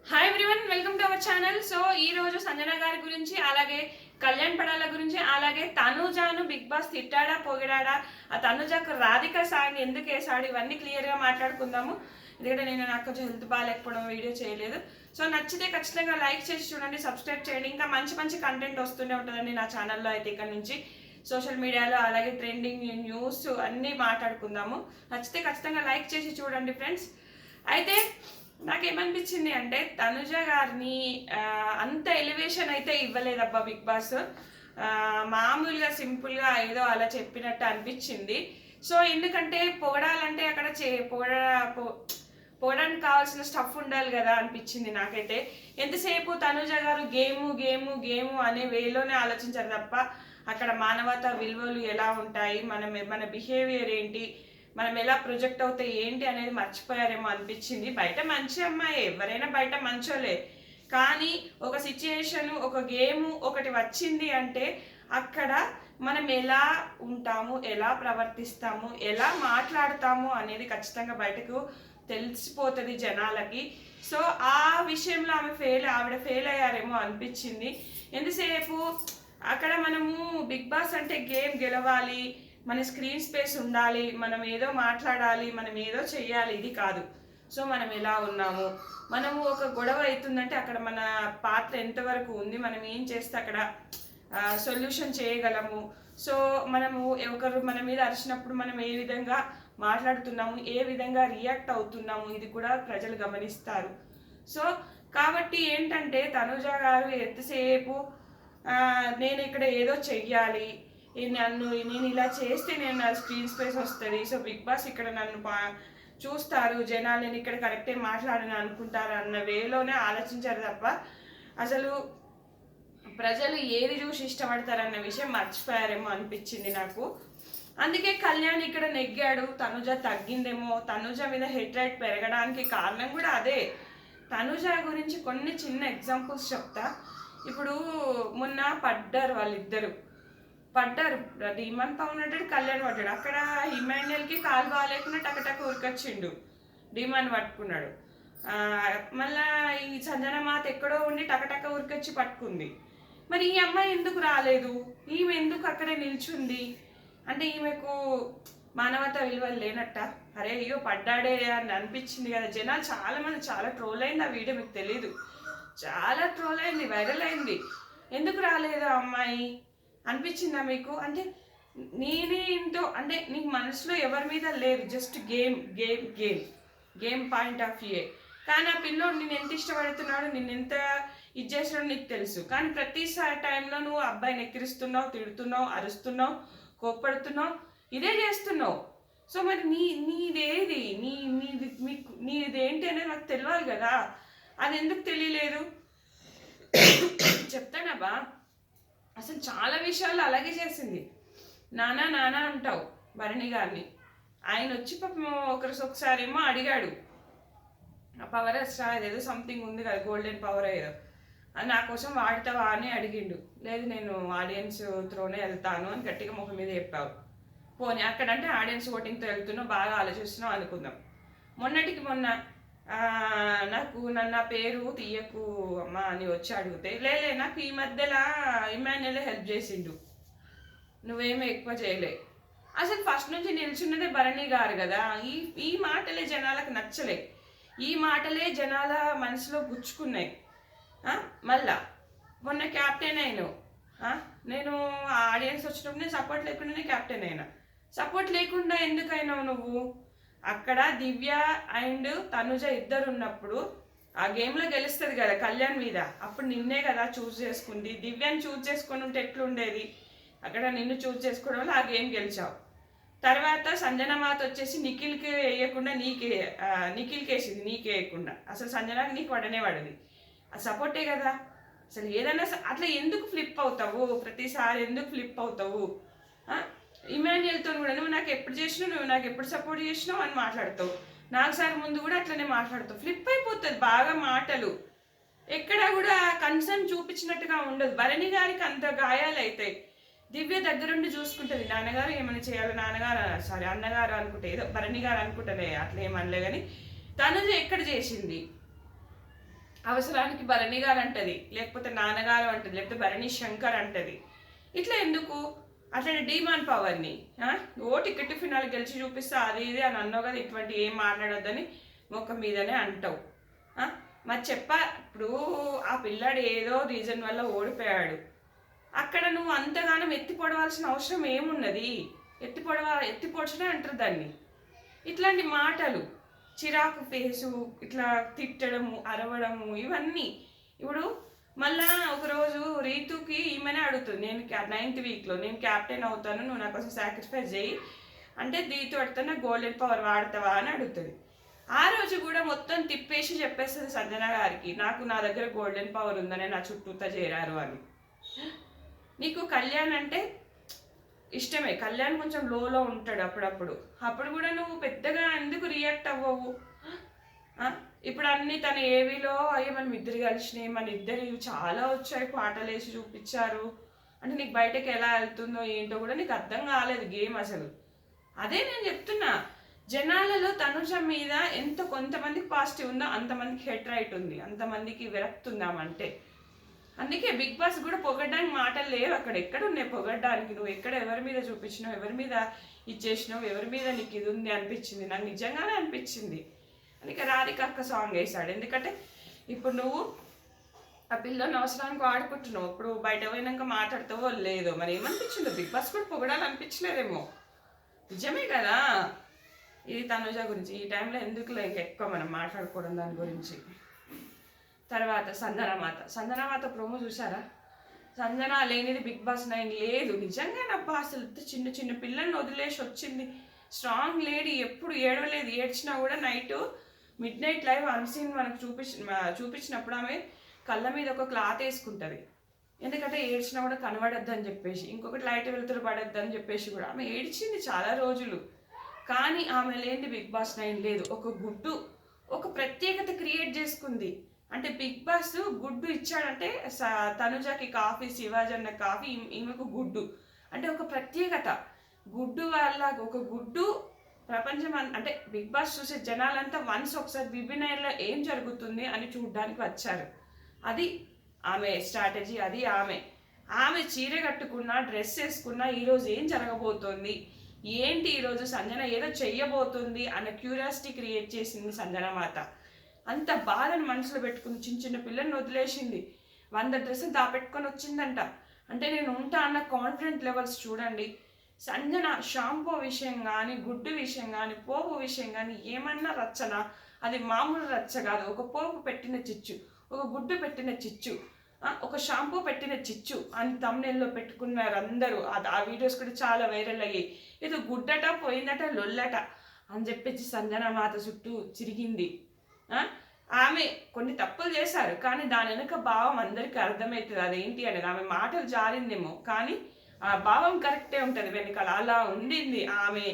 Hi everyone, welcome to our channel. So ఈ రోజు సంజన గారి గురించి, అలాగే కళ్యాణ్ పడాల గురించి, అలాగే తనుజాను బిగ్ బాస్ తిట్టాడా పొగిడాడా, ఆ తనుజకు రాధిక సాంగ్ ఎందుకు వేసాడు, ఇవన్నీ క్లియర్గా మాట్లాడుకుందాము. ఎందుకంటే నాకు కొంచెం హెల్త్ బాగాలేకపోవడం వీడియో చేయలేదు. సో నచ్చితే ఖచ్చితంగా లైక్ చేసి చూడండి, సబ్స్క్రైబ్ చేయండి. ఇంకా మంచి మంచి కంటెంట్ వస్తూనే ఉంటుందండి నా ఛానల్లో అయితే. ఇక్కడ నుంచి సోషల్ మీడియాలో అలాగే ట్రెండింగ్ న్యూస్ అన్నీ మాట్లాడుకుందాము. నచ్చితే ఖచ్చితంగా లైక్ చేసి చూడండి ఫ్రెండ్స్. అయితే నాకేమనిపించింది అంటే, తనుజ గారిని అంత ఎలివేషన్ అయితే ఇవ్వలేదబ్బా బిగ్ బాస్. మామూలుగా సింపుల్గా ఏదో అలా చెప్పినట్టు అనిపించింది. సో ఎందుకంటే పొగడాలంటే అక్కడ పొగడానికి కావాల్సిన స్టఫ్ ఉండాలి కదా అనిపించింది నాకైతే. ఎంతసేపు తనుజ గారు గేము గేము గేము అనే వేలోనే ఆలోచించారు తప్ప అక్కడ మానవతా విలువలు ఎలా ఉంటాయి, మన బిహేవియర్ ఏంటి, మనం ఎలా ప్రొజెక్ట్ అవుతాయి ఏంటి అనేది మర్చిపోయారేమో అనిపించింది. బయట మంచి అమ్మాయి, ఎవరైనా బయట మంచోలే, కానీ ఒక సిచ్యుయేషన్, ఒక గేమ్ ఒకటి వచ్చింది అంటే అక్కడ మనం ఎలా ఉంటాము, ఎలా ప్రవర్తిస్తాము, ఎలా మాట్లాడతాము అనేది ఖచ్చితంగా బయటకు తెలిసిపోతుంది జనాలకి. సో ఆ విషయంలో ఆవిడ ఫెయిల్ అయ్యారేమో అనిపించింది. ఎంతసేపు అక్కడ మనము బిగ్ బాస్ అంటే గేమ్ గెలవాలి, మన స్క్రీన్ స్పేస్ ఉండాలి, మనం ఏదో మాట్లాడాలి, మనం ఏదో చెయ్యాలి, ఇది కాదు. సో మనం ఎలా ఉన్నాము, మనము ఒక గొడవ అవుతుందంటే అక్కడ మన పాత్ర ఎంతవరకు ఉంది, మనం ఏం చేస్తే అక్కడ సొల్యూషన్ చేయగలము. సో మనము ఒకరు మన మీద అరిచినప్పుడు మనం ఏ విధంగా మాట్లాడుతున్నాము, ఏ విధంగా రియాక్ట్ అవుతున్నాము, ఇది కూడా ప్రజలు గమనిస్తారు. సో కాబట్టి ఏంటంటే తనుజ గారు ఎంతసేపు నేను ఇక్కడ ఏదో చెయ్యాలి, నేను ఇలా చేస్తే నా స్క్రీన్ స్పేస్ వస్తుంది, సో బిగ్ బాస్ ఇక్కడ నన్ను చూస్తారు, జనాలు నేను ఇక్కడ కరెక్టే మాట్లాడని అనుకుంటారు అన్న వేలోనే ఆలోచించారు తప్ప అసలు ప్రజలు ఏది చూసి ఇష్టపడతారన్న విషయం మర్చిపోయారేమో అనిపించింది నాకు. అందుకే కళ్యాణ్ ఇక్కడ నెగ్గాడు, తనుజ తగ్గిందేమో. తనుజ మీద హెడ్ రైట్ పెరగడానికి కారణం కూడా అదే. తనుజ గురించి కొన్ని చిన్న ఎగ్జాంపుల్స్ చెప్తా. ఇప్పుడు మొన్న వాళ్ళిద్దరు పడ్డారు. డీమన్ పవన్ పడ్డాడు, కళ్యాణ్ పడ్డాడు. అక్కడ హిమాన్యుయల్కి కాలు బాగాలేకుండా టకటక ఉరికొచ్చిండు, డీమన్ పట్టుకున్నాడు. మళ్ళా ఈ సంజన మాత ఎక్కడో ఉండి టకటక ఉరికొచ్చి పట్టుకుంది. మరి ఈ అమ్మాయి ఎందుకు రాలేదు, ఈమె ఎందుకు అక్కడే నిల్చుంది అంటే ఈమెకు మానవత విలువలు లేనట్ట. అరే అయ్యో పడ్డాడే అని అనిపించింది కదా. జనాలు చాలామంది చాలా ట్రోల్ అయింది ఆ వీడియో, మీకు తెలీదు, చాలా ట్రోల్ అయింది, వైరల్ అయింది. ఎందుకు రాలేదు ఆ అమ్మాయి అనిపించిందా మీకు? అంటే నేనే ఏంటో అంటే నీకు మనసులో ఎవరి మీద లేదు, just game game game game point of view. కానీ ఆ పిల్లోడు నేను ఎంత ఇష్టపడుతున్నాడు, నేను ఎంత ఇది చేసినాడు నీకు తెలుసు. కానీ ప్రతిసారి టైంలో నువ్వు అబ్బాయిని ఎక్కిరిస్తున్నావు, తిడుతున్నావు, అరుస్తున్నావు, కోప్పడుతున్నావు, ఇదే చేస్తున్నావు. సో మరి నీదేది నీదేంటి అనేది నాకు తెలియాలి కదా. అది ఎందుకు తెలియలేదు చెప్తానబ్బా. అసలు చాలా విషయాలు అలాగే చేసింది. నానా నానా అంటావు భరణి గారిని. ఆయన వచ్చి పాపం ఒకసారి ఏమో అడిగాడు, ఆ పవర్ ఎక్స్ట్రా ఏదో సంథింగ్ ఉంది కదా, గోల్డెన్ పవర్ ఏదో, అది నా కోసం వాడతావా అని అడిగిండు. లేదు నేను ఆడియన్స్ త్రోనే వెళ్తాను అని గట్టిగా ముఖం మీద చెప్పావు. పోనీ అక్కడంటే ఆడియన్స్ ఓటింగ్తో వెళ్తున్నావు, బాగా ఆలోచిస్తున్నావు అనుకుందాం. మొన్నటికి మొన్న నా పేరు తీయకు అమ్మా అని వచ్చి అడిగితే, లేలే నాకు ఈ మధ్యలో ఇమాన్యుయల్ హెల్ప్ చేసిండు, నువ్వేమీ ఎక్కువ చేయలే. అసలు ఫస్ట్ నుంచి నిల్చున్నదే భరణి గారు కదా. ఈ మాటలే జనాలకు నచ్చలే, ఈ మాటలే జనాల మనసులో గుచ్చుకున్నాయి. మళ్ళా మొన్న క్యాప్టెన్ అయినావు, నేను ఆడియన్స్ వచ్చినప్పుడు నేను సపోర్ట్ లేకుండానే క్యాప్టెన్ అయినా. సపోర్ట్ లేకుండా ఎందుకైనావు నువ్వు? అక్కడ దివ్య అండ్ తనుజ ఇద్దరు ఉన్నప్పుడు ఆ గేమ్లో గెలుస్తుంది కదా కళ్యాణ్ మీద, అప్పుడు నిన్నే కదా చూస్ చేసుకుంది. దివ్యాన్ని చూస్ చేసుకొని ఉంటే ఎట్లుండేది? అక్కడ నిన్ను చూస్ చేసుకోవడం వల్ల ఆ గేమ్ గెలిచావు. తర్వాత సంజన మాత వచ్చేసి నిఖిల్కి వేయకుండా నిఖిల్కి వేసింది, నీకే వేయకుండా. అసలు సంజనాకి నీకు పడనే పడది, అది సపోర్టే కదా. అసలు ఏదైనా అట్లా ఎందుకు ఫ్లిప్ అవుతావు? ప్రతిసారి ఎందుకు ఫ్లిప్ అవుతావు? ఇమాన్యుయల్తో కూడా నువ్వు నాకు ఎప్పుడు చేసినావు, నువ్వు నాకు ఎప్పుడు సపోర్ట్ చేసినావు అని మాట్లాడతావు. 4 సార్లు ముందు కూడా అట్లనే మాట్లాడతావు. ఫ్లిప్ అయిపోతుంది బాగా మాటలు, ఎక్కడ కూడా కన్సర్న్ చూపించినట్టుగా ఉండదు. భరణి గారికి అంత గాయాలు అవుతాయి, దివ్య దగ్గరుండి చూసుకుంటుంది. నాన్నగారు ఏమైనా చేయాలి, అన్నగారు అనుకుంటే ఏదో భరణి గారు అనుకుంటానే, అట్లా ఏమనలే. కానీ తనుజ ఎక్కడ చేసింది? అవసరానికి భరణి గారు అంటది, లేకపోతే నాన్నగారు అంటది, లేకపోతే భరణి శంకర్ అంటది. ఇట్లా ఎందుకు? అట్లనే డీమాన్ పవర్ని ఓ టికెట్ ఫినాల్ గెలిచి చూపిస్తా అది ఇది అని అన్నావు కదా, ఇటువంటి ఏం మాట్లాడొద్దని ముఖం మీదనే అంటావు. మరి ఇప్పుడు ఆ పిల్లాడు ఏదో రీజన్ వల్ల ఓడిపోయాడు. అక్కడ నువ్వు అంతగానం ఎత్తి పొడవాల్సిన అవసరం ఏమున్నది? ఎత్తి పొడచనే అంటారు దాన్ని. ఇట్లాంటి మాటలు, చిరాకు ఫేసు, ఇట్లా తిట్టడము, అరవడము, ఇవన్నీ. ఇప్పుడు మళ్ళా ఒకరోజు రీతుకి ఈమెనే అడుగుతుంది, నేను 9th వీక్లో నేను క్యాప్టెన్ అవుతాను, నువ్వు నా కోసం సాక్రిఫైస్ చేయి అంటే రీతు అడుగుతున్నా గోల్డెన్ పవర్ వాడతావా అని అడుగుతుంది. ఆ రోజు కూడా మొత్తం తిప్పేసి చెప్పేస్తుంది సంజన గారికి, నా దగ్గర గోల్డెన్ పవర్ ఉందని, నా చుట్టూతా చేరారు అని. నీకు కళ్యాణ్ అంటే ఇష్టమే, కళ్యాణ్ కొంచెం లోలో ఉంటాడు అప్పుడు కూడా నువ్వు పెద్దగా ఎందుకు రియాక్ట్ అవ్వవు? ఇప్పుడు అన్ని తన ఏవిలో అయ్యే మనం ఇద్దరు కలిసినాయి, మన ఇద్దరు చాలా వచ్చాయి, పాటలు వేసి చూపించారు అంటే నీకు బయటకు ఎలా వెళ్తుందో ఏంటో కూడా నీకు అర్థం కాలేదు గేమ్ అసలు. అదే నేను చెప్తున్నా, జనాలలో తనుజ మీద ఎంత కొంతమందికి పాజిటివ్ ఉందో అంతమందికి హెడ్ రైట్ ఉంది, అంతమందికి విరక్తి ఉందామంటే. అందుకే బిగ్ బాస్ కూడా పొగడ్డానికి మాటలు లేవు అక్కడ. ఎక్కడ ఉన్నాయి పొగడ్డానికి? నువ్వు ఎక్కడ ఎవరి మీద చూపించినావు, ఎవరి మీద ఇచ్చేసినావు, ఎవరి మీద నీకు ఇది ఉంది అనిపించింది? నాకు నిజంగానే అనిపించింది. అందుకే రాధిక అక్క సాంగ్ వేసాడు. ఎందుకంటే ఇప్పుడు నువ్వు ఆ పిల్లని అవసరానికి వాడుకుంటున్నావు, ఇప్పుడు బయట పోయినాక మాట్లాడతావో లేదో, మరి ఏమనిపించిందో? బిగ్ బాస్ కూడా పొగడాలనిపించలేదేమో. నిజమే కదా. ఇది తనుజ గురించి ఈ టైంలో ఎందుకులే ఎక్కువ మనం మాట్లాడుకోవడం దాని గురించి. తర్వాత సంజనామాత ప్రోమో చూసారా? సంజన లేనిది బిగ్ బాస్ 9 లేదు. నిజంగా నబ్బా, అసలు చిన్న చిన్న పిల్లల్ని వదిలేసి వచ్చింది. స్ట్రాంగ్ లేడీ, ఎప్పుడు ఏడవలేదు. ఏడ్చినా కూడా మిడ్ నైట్ లైవ్ అన్సీన్ మనకు చూపించినప్పుడు ఆమె కళ్ళ మీద ఒక క్లాత్ వేసుకుంటుంది. ఎందుకంటే ఏడ్చినా కూడా కనబడద్దు అని చెప్పేసి, ఇంకొకటి లైట్ వెళ్తురు పడద్దు అని చెప్పేసి కూడా ఆమె ఏడ్చింది చాలా రోజులు. కానీ ఆమె లేనిది బిగ్ బాస్ 9 లేదు. ఒక ప్రత్యేకత క్రియేట్ చేసుకుంది. అంటే బిగ్ బాస్ గుడ్డు ఇచ్చాడంటే తనుజకి కాఫీ, శివాజన్న కాఫీ, ఈమెకు గుడ్డు అంటే ఒక ప్రత్యేకత. గుడ్డు వల్ల ఒక గుడ్డు ప్రపంచం అంటే బిగ్ బాస్ చూసే జనాలంతా ఒకసారి బిబినైన్లో ఏం జరుగుతుంది అని చూడడానికి వచ్చారు. అది ఆమె స్ట్రాటజీ, అది ఆమె చీర కట్టుకున్నా, డ్రెస్ వేసుకున్నా ఈరోజు ఏం జరగబోతోంది, ఏంటి ఈరోజు సంజన ఏదో చెయ్యబోతుంది అన్న క్యూరియాసిటీ క్రియేట్ చేసింది సంజనమాత. అంత బాధను మనసులో పెట్టుకుని చిన్న పిల్లల్ని వదిలేసింది. 100 డ్రెస్సులు దాపెట్టుకొని వచ్చిందంట. అంటే నేను ఉంటా అన్న కాన్ఫిడెంట్ లెవెల్స్ చూడండి. సంజన షాంపూ విషయం కానీ, గుడ్డు విషయం కానీ, పోపు విషయం కానీ ఏమన్నా రచ్చనా? అది మామూలు రచ్చ కాదు. ఒక పోపు పెట్టిన చిచ్చు, ఒక గుడ్డు పెట్టిన చిచ్చు, ఒక షాంపూ పెట్టిన చిచ్చు అని తమ్నెల్లో పెట్టుకున్నారు అందరూ. ఆ వీడియోస్ కూడా చాలా వైరల్ అయ్యాయి. ఇది గుడ్డట పోయిందట లొల్లట అని చెప్పేసి సంజనమాత చుట్టూ చిరిగింది. ఆమె కొన్ని తప్పులు చేశారు, కానీ దాని వెనుక భావం అందరికీ అర్థమవుతుంది అదేంటి అనేది. ఆమె మాటలు జారిందేమో కానీ ఆ భావం కరెక్టే ఉంటుంది వెనకాల. అలా ఉండింది ఆమె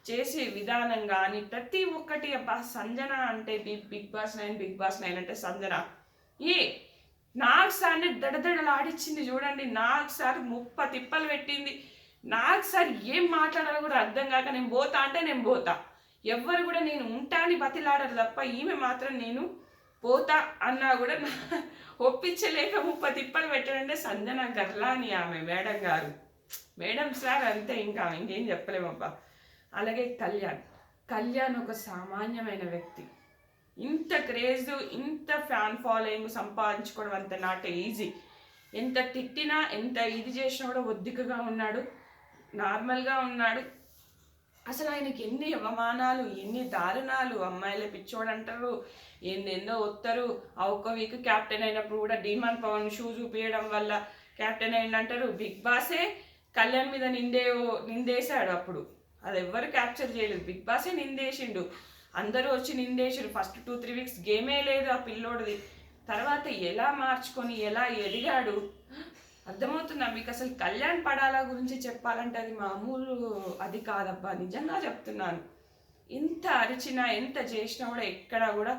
చేసే విధానం కానీ ప్రతి ఒక్కటి. అబ్బా సంజన అంటే బిగ్ బాస్ 9 అంటే సంజన నాకు సార్ని దడదడలాడిచ్చింది చూడండి. నాకు సార్ 30 తిప్పలు పెట్టింది. నాకు సార్ ఏం మాట్లాడాలో కూడా అర్థం కాక నేను పోతా అంటే నేను పోతా, ఎవ్వరు కూడా నేను ఉంటా అని బతిలాడరు తప్ప ఈమె మాత్రం నేను పోతా అన్నా కూడా ఒప్పించలేక 30 తిప్పలు పెట్టాడంటే సంజన గర్లాని ఆమె మేడం గారు. మేడం సార్ అంతే, ఇంకేం చెప్పలేమబ్బా. అలాగే కళ్యాణ్ ఒక సామాన్యమైన వ్యక్తి. ఇంత క్రేజ్, ఇంత ఫ్యాన్ ఫాలోయింగ్ సంపాదించుకోవడం అంత నాట్ ఈజీ. ఎంత తిట్టినా, ఎంత ఇది చేసినా కూడా ఒద్దికగా ఉన్నాడు, నార్మల్గా ఉన్నాడు. అసలు ఆయనకి ఎన్ని అవమానాలు, ఎన్ని దారుణాలు. అమ్మాయిలే పిచ్చోడు అంటారు, ఏందేందో వస్తారు. ఆ ఒక్క వీక్ క్యాప్టెన్ అయినప్పుడు కూడా డీమాన్ పవన్ షూ చూపించడం వల్ల క్యాప్టెన్ అయిందంటారు. బిగ్ బాసే కళ్యాణ్ మీద నిందేశాడు. అప్పుడు అది ఎవ్వరు క్యాప్చర్ చేయలేదు, బిగ్ బాసే నిందేసిండు. అందరూ వచ్చి నిందేసారు. ఫస్ట్ 2-3 వీక్స్ గేమే లేదు ఆ పిల్లోడిది. తర్వాత ఎలా మార్చుకొని ఎలా ఎదిగాడు అర్థమవుతుందా మీకు? అసలు కళ్యాణ్ పడాల గురించి చెప్పాలంటే అది మామూలు అది కాదబ్బా, నిజంగా చెప్తున్నాను. ఎంత అరిచినా, ఎంత చేసినా కూడా ఎక్కడా కూడా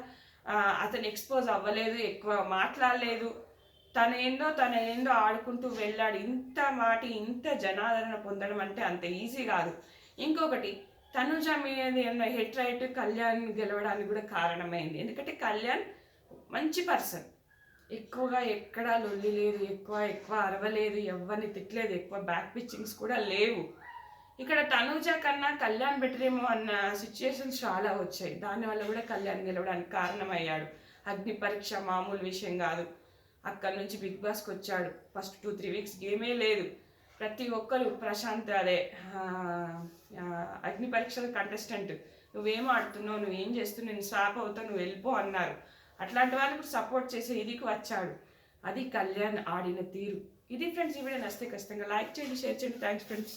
అతను ఎక్స్పోజ్ అవ్వలేదు, ఎక్కువ మాట్లాడలేదు. తన ఏందో ఆడుకుంటూ వెళ్ళాడు. ఇంత జనాదరణ పొందడం అంటే అంత ఈజీ కాదు. ఇంకొకటి, తనుజ మీద హెడ్ రైట్ కళ్యాణ్ గెలవడానికి కూడా కారణమైంది. ఎందుకంటే కళ్యాణ్ మంచి పర్సన్, ఎక్కువగా ఎక్కడా లొల్లి లేదు, ఎక్కువ అరవలేదు, ఎవరిని తిట్టలేదు, ఎక్కువ బ్యాక్ పిచ్చింగ్స్ కూడా లేవు. ఇక్కడ తనూజ కన్నా కళ్యాణ్ బెటరేమో అన్న సిచ్యుయేషన్స్ చాలా వచ్చాయి. దానివల్ల కూడా కళ్యాణ్ గెలవడానికి కారణమయ్యాడు. అగ్ని పరీక్ష మామూలు విషయం కాదు. అక్కడి నుంచి బిగ్ బాస్కి వచ్చాడు. ఫస్ట్ 2-3 వీక్స్ గేమే లేదు. ప్రతి ఒక్కరు ప్రశాంత్ అదే అగ్ని పరీక్షల కంటెస్టెంట్, నువ్వేం ఆడుతున్నావు, నువ్వేం చేస్తున్నావు, నేను స్టాప్ అవుతావు, నువ్వు వెళ్ళిపో అన్నారు. అట్లాంటి వాళ్ళకు సపోర్ట్ చేసే ఇదికి వచ్చాడు. అది కళ్యాణ్ ఆడిన తీరు. ఇది ఫ్రెండ్స్, ఈ వీడియో నచ్చితే ఖచ్చితంగా లైక్ చేయండి, షేర్ చేయండి. Thanks friends.